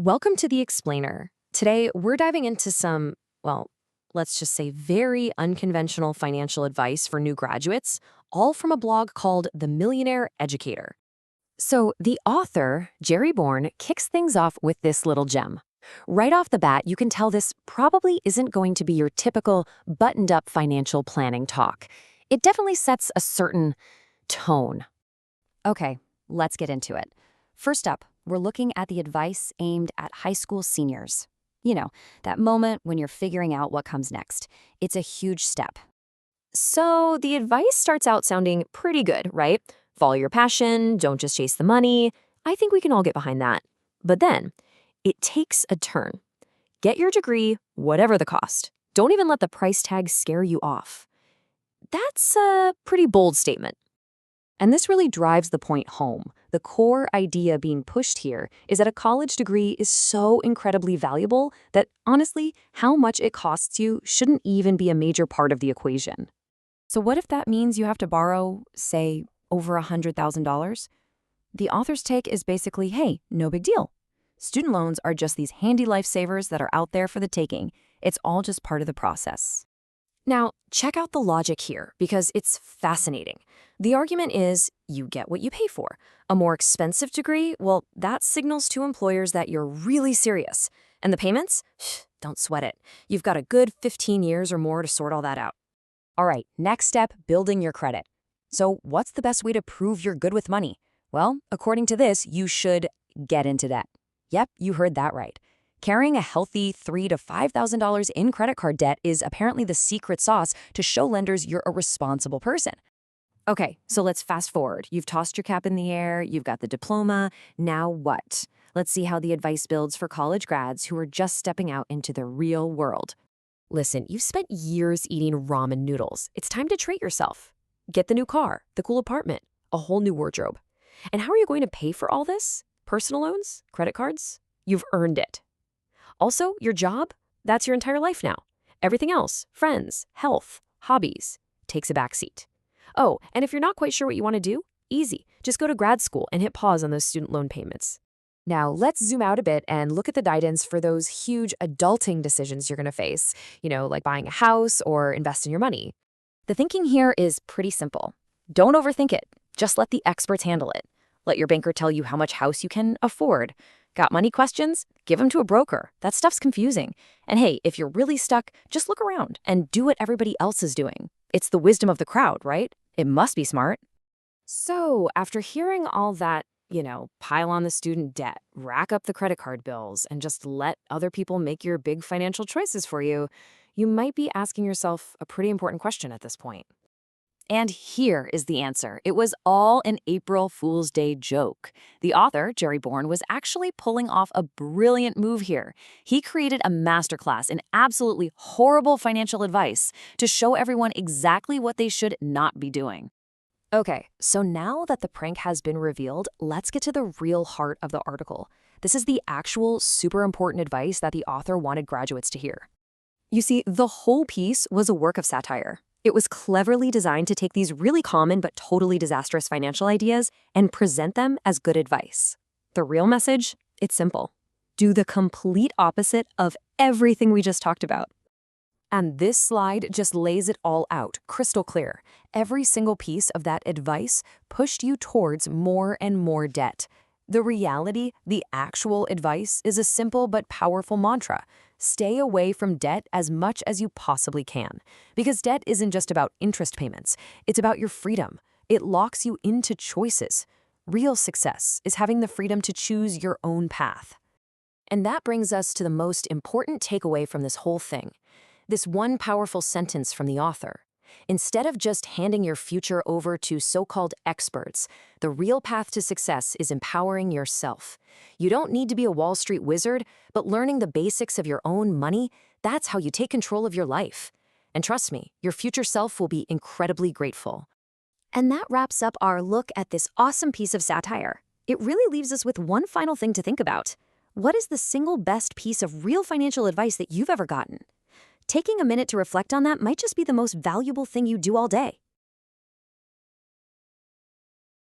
Welcome to The Explainer. Today, we're diving into some, well, let's just say very unconventional financial advice for new graduates, all from a blog called The Millionaire Educator. So, the author, Jerry Bourne, kicks things off with this little gem. Right off the bat, you can tell this probably isn't going to be your typical buttoned-up financial planning talk. It definitely sets a certain tone. Okay, let's get into it. First up, we're looking at the advice aimed at high school seniors. You know, that moment when you're figuring out what comes next. It's a huge step. So the advice starts out sounding pretty good, right? Follow your passion, don't just chase the money. I think we can all get behind that. But then, it takes a turn. Get your degree, whatever the cost. Don't even let the price tag scare you off. That's a pretty bold statement. And this really drives the point home. The core idea being pushed here is that a college degree is so incredibly valuable that, honestly, how much it costs you shouldn't even be a major part of the equation. So what if that means you have to borrow, say, over $100,000? The author's take is basically, hey, no big deal. Student loans are just these handy lifesavers that are out there for the taking. It's all just part of the process. Now, check out the logic here, because it's fascinating. The argument is, you get what you pay for. A more expensive degree, well, that signals to employers that you're really serious. And the payments? Don't sweat it. You've got a good 15 years or more to sort all that out. All right, next step, building your credit. So what's the best way to prove you're good with money? Well, according to this, you should get into debt. Yep, you heard that right. Carrying a healthy $3,000 to $5,000 in credit card debt is apparently the secret sauce to show lenders you're a responsible person. Okay, so let's fast forward. You've tossed your cap in the air, you've got the diploma. Now what? Let's see how the advice builds for college grads who are just stepping out into the real world. Listen, you've spent years eating ramen noodles. It's time to treat yourself. Get the new car, the cool apartment, a whole new wardrobe. And how are you going to pay for all this? Personal loans? Credit cards? You've earned it. Also, your job? That's your entire life now. Everything else, friends, health, hobbies, takes a backseat. Oh, and if you're not quite sure what you want to do, easy. Just go to grad school and hit pause on those student loan payments. Now, let's zoom out a bit and look at the guidance for those huge adulting decisions you're going to face, like buying a house or invest in your money. The thinking here is pretty simple. Don't overthink it. Just let the experts handle it. Let your banker tell you how much house you can afford. Got money questions? Give them to a broker. That stuff's confusing. And hey, if you're really stuck, just look around and do what everybody else is doing. It's the wisdom of the crowd, right? It must be smart. So, after hearing all that, pile on the student debt, rack up the credit card bills, and just let other people make your big financial choices for you, you might be asking yourself a pretty important question at this point. And here is the answer. It was all an April Fool's Day joke. The author, Jerry Bourne, was actually pulling off a brilliant move here. He created a masterclass in absolutely horrible financial advice to show everyone exactly what they should not be doing. Okay, so now that the prank has been revealed, let's get to the real heart of the article. This is the actual super important advice that the author wanted graduates to hear. You see, the whole piece was a work of satire. It was cleverly designed to take these really common but totally disastrous financial ideas and present them as good advice. The real message? It's simple. Do the complete opposite of everything we just talked about. And this slide just lays it all out, crystal clear. Every single piece of that advice pushed you towards more and more debt. The reality, the actual advice, is a simple but powerful mantra. Stay away from debt as much as you possibly can. Because debt isn't just about interest payments. It's about your freedom. It locks you into choices. Real success is having the freedom to choose your own path. And that brings us to the most important takeaway from this whole thing. This one powerful sentence from the author. Instead of just handing your future over to so-called experts, the real path to success is empowering yourself. You don't need to be a Wall Street wizard, but learning the basics of your own money, that's how you take control of your life. And trust me, your future self will be incredibly grateful. And that wraps up our look at this awesome piece of satire. It really leaves us with one final thing to think about. What is the single best piece of real financial advice that you've ever gotten? Taking a minute to reflect on that might just be the most valuable thing you do all day.